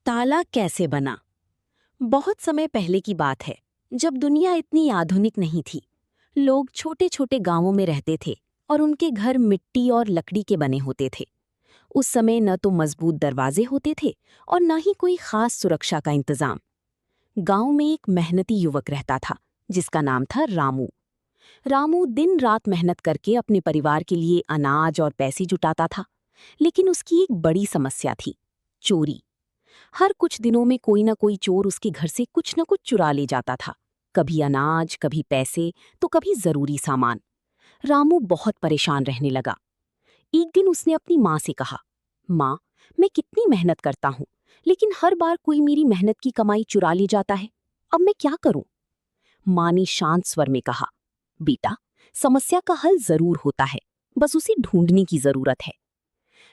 ताला कैसे बना? बहुत समय पहले की बात है, जब दुनिया इतनी आधुनिक नहीं थी। लोग छोटे छोटे गांवों में रहते थे और उनके घर मिट्टी और लकड़ी के बने होते थे। उस समय न तो मजबूत दरवाजे होते थे और न ही कोई खास सुरक्षा का इंतजाम। गांव में एक मेहनती युवक रहता था, जिसका नाम था रामू। रामू दिन रात मेहनत करके अपने परिवार के लिए अनाज और पैसे जुटाता था। लेकिन उसकी एक बड़ी समस्या थी, चोरी। हर कुछ दिनों में कोई ना कोई चोर उसके घर से कुछ न कुछ चुरा ले जाता था। कभी अनाज, कभी पैसे, तो कभी जरूरी सामान। रामू बहुत परेशान रहने लगा। एक दिन उसने अपनी माँ से कहा, माँ, मैं कितनी मेहनत करता हूँ, लेकिन हर बार कोई मेरी मेहनत की कमाई चुरा ले जाता है। अब मैं क्या करूं? माँ ने शांत स्वर में कहा, बेटा, समस्या का हल जरूर होता है, बस उसे ढूंढने की जरूरत है।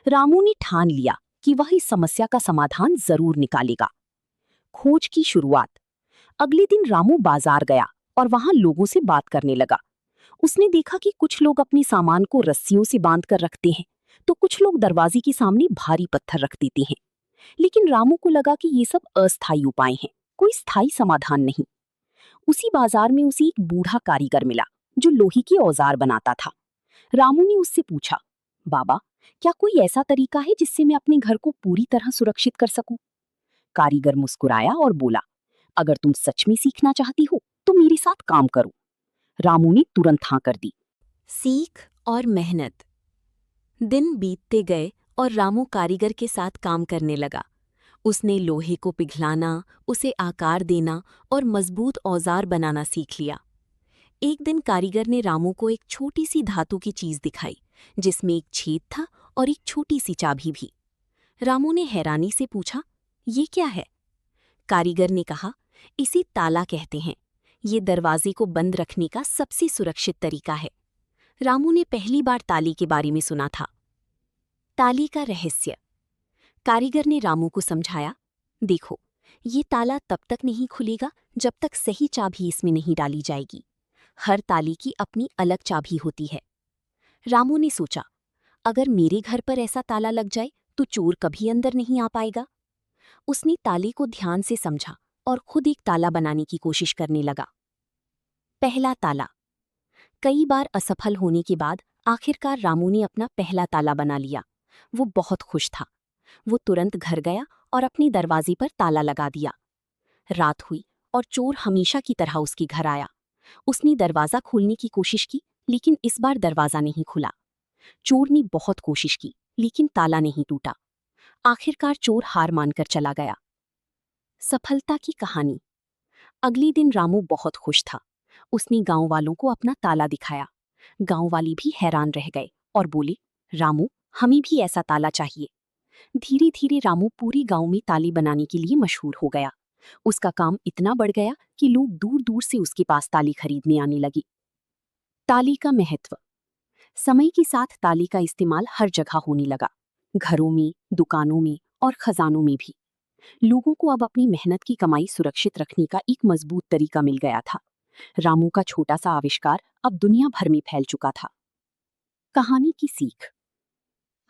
रामू ने ठान लिया कि वह इस समस्या का समाधान जरूर निकालेगा। खोज की शुरुआत। अगले दिन रामू बाजार गया और वहां लोगों से बात करने लगा। उसने देखा कि कुछ लोग अपने सामान को रस्सियों से बांध कर रखते हैं, तो कुछ लोग दरवाजे के सामने भारी पत्थर रख देते हैं। लेकिन रामू को लगा कि ये सब अस्थायी उपाय हैं, कोई स्थायी समाधान नहीं। उसी बाजार में उसे एक बूढ़ा कारीगर मिला, जो लोहे के औजार बनाता था। रामू ने उससे पूछा, बाबा, क्या कोई ऐसा तरीका है जिससे मैं अपने घर को पूरी तरह सुरक्षित कर सकूं? कारीगर मुस्कुराया और बोला, अगर तुम सच में सीखना चाहती हो तो मेरे साथ काम करो। रामू ने तुरंत हाँ कर दी। सीख और मेहनत। दिन बीतते गए और रामू कारीगर के साथ काम करने लगा। उसने लोहे को पिघलाना, उसे आकार देना और मजबूत औजार बनाना सीख लिया। एक दिन कारीगर ने रामू को एक छोटी सी धातु की चीज दिखाई, जिसमें एक छेद था और एक छोटी सी चाबी भी। रामू ने हैरानी से पूछा, ये क्या है? कारीगर ने कहा, इसे ताला कहते हैं। ये दरवाजे को बंद रखने का सबसे सुरक्षित तरीका है। रामू ने पहली बार ताले के बारे में सुना था। ताले का रहस्य। कारीगर ने रामू को समझाया, देखो, ये ताला तब तक नहीं खुलेगा जब तक सही चाबी इसमें नहीं डाली जाएगी। हर ताले की अपनी अलग चाबी होती है। रामू ने सोचा, अगर मेरे घर पर ऐसा ताला लग जाए तो चोर कभी अंदर नहीं आ पाएगा। उसने ताले को ध्यान से समझा और खुद एक ताला बनाने की कोशिश करने लगा। पहला ताला। कई बार असफल होने के बाद आखिरकार रामू ने अपना पहला ताला बना लिया। वो बहुत खुश था। वो तुरंत घर गया और अपने दरवाजे पर ताला लगा दिया। रात हुई और चोर हमेशा की तरह उसके घर आया। उसने दरवाजा खोलने की कोशिश की, लेकिन इस बार दरवाजा नहीं खुला। चोर ने बहुत कोशिश की, लेकिन ताला नहीं टूटा। आखिरकार चोर हार मानकर चला गया। सफलता की कहानी। अगले दिन रामू बहुत खुश था। उसने गांव वालों को अपना ताला दिखाया। गांव वाले भी हैरान रह गए और बोले, रामू, हमें भी ऐसा ताला चाहिए। धीरे धीरे रामू पूरे गांव में ताले बनाने के लिए मशहूर हो गया। उसका काम इतना बढ़ गया कि लोग दूर दूर से उसके पास ताले खरीदने आने लगे। ताले का महत्व। समय के साथ ताले का इस्तेमाल हर जगह होने लगा, घरों में, दुकानों में और खजानों में भी। लोगों को अब अपनी मेहनत की कमाई सुरक्षित रखने का एक मजबूत तरीका मिल गया था। रामू का छोटा सा आविष्कार अब दुनिया भर में फैल चुका था। कहानी की सीख।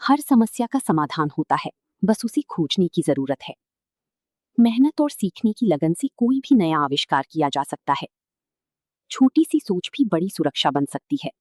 हर समस्या का समाधान होता है, बस उसे खोजने की जरूरत है। मेहनत और सीखने की लगन से कोई भी नया आविष्कार किया जा सकता है। छोटी सी सोच भी बड़ी सुरक्षा बन सकती है।